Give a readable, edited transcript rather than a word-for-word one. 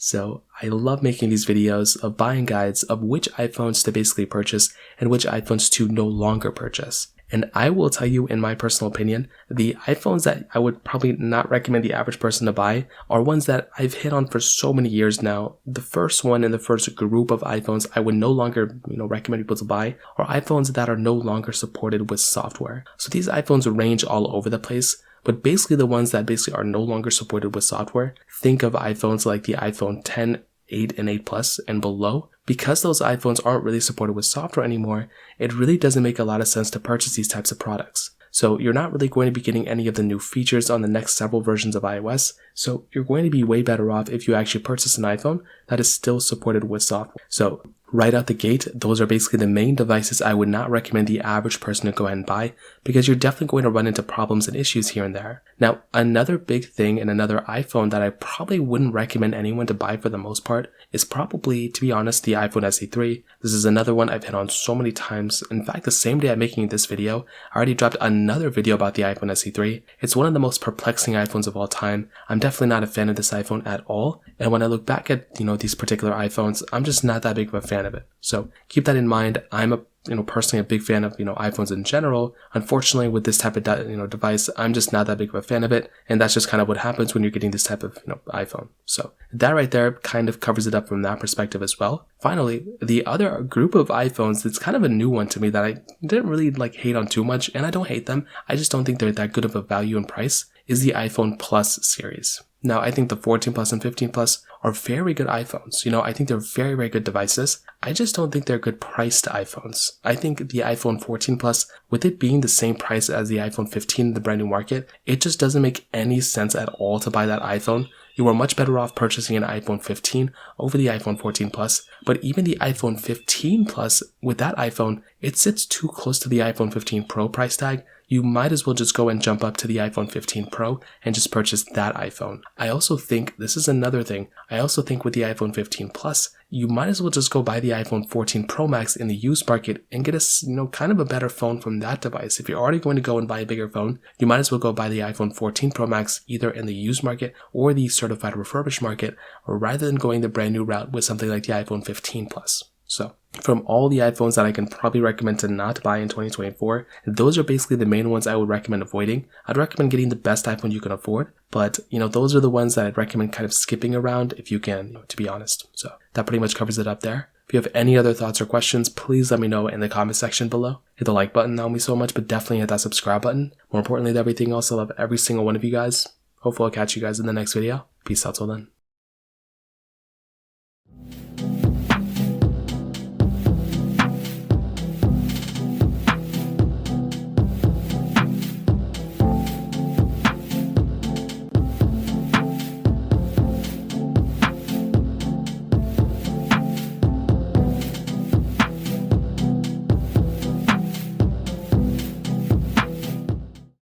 So I love making these videos of buying guides of which iPhones to basically purchase and which iPhones to no longer purchase. And I will tell you, in my personal opinion, the iPhones that I would probably not recommend the average person to buy are ones that I've hit on for so many years now. The first one in the first group of iPhones I would no longer, recommend people to buy are iPhones that are no longer supported with software. So these iPhones range all over the place, but basically the ones that basically are no longer supported with software, think of iPhones like the iPhone 10, 8, and 8 Plus and below. Because those iPhones aren't really supported with software anymore, it really doesn't make a lot of sense to purchase these types of products. So you're not really going to be getting any of the new features on the next several versions of iOS, so you're going to be way better off if you actually purchase an iPhone that is still supported with software. So right out the gate, those are basically the main devices I would not recommend the average person to go ahead and buy, because you're definitely going to run into problems and issues here and there. Now, another big thing and another iPhone that I probably wouldn't recommend anyone to buy for the most part is probably, to be honest, the iPhone SE3. This is another one I've hit on so many times. In fact, the same day I'm making this video, I already dropped another video about the iPhone SE3. It's one of the most perplexing iPhones of all time. I'm definitely not a fan of this iPhone at all. And when I look back at, these particular iPhones, I'm just not that big of a fan of it. So keep that in mind. I'm personally a big fan of, iPhones in general. Unfortunately, with this type of, device, I'm just not that big of a fan of it. And that's just kind of what happens when you're getting this type of, iPhone. So that right there kind of covers it up from that perspective as well. Finally, the other group of iPhones that's kind of a new one to me that I didn't really hate on too much, and I don't hate them, I just don't think they're that good of a value and price, is the iPhone Plus series. Now, I think the 14 Plus and 15 Plus are very good iPhones. I think they're very, very good devices. I just don't think they're good priced iPhones. I think the iPhone 14 Plus, with it being the same price as the iPhone 15 in the brand new market, it just doesn't make any sense at all to buy that iPhone. You are much better off purchasing an iPhone 15 over the iPhone 14 Plus. But even the iPhone 15 Plus, with that iPhone, it sits too close to the iPhone 15 Pro price tag. You might as well just go and jump up to the iPhone 15 Pro and just purchase that iPhone. I also think, this is another thing, I also think with the iPhone 15 Plus, you might as well just go buy the iPhone 14 Pro Max in the used market and get a, kind of a better phone from that device. If you're already going to go and buy a bigger phone, you might as well go buy the iPhone 14 Pro Max either in the used market or the certified refurbished market, or rather than going the brand new route with something like the iPhone 15 Plus. So from all the iPhones that I can probably recommend to not buy in 2024, those are basically the main ones I would recommend avoiding. I'd recommend getting the best iPhone you can afford, but those are the ones that I'd recommend kind of skipping around if you can, to be honest. So that pretty much covers it up there. If you have any other thoughts or questions, please let me know in the comment section below. Hit the like button, that would mean so much, but definitely hit that subscribe button. More importantly than everything else, I love every single one of you guys. Hopefully I'll catch you guys in the next video. Peace out till then.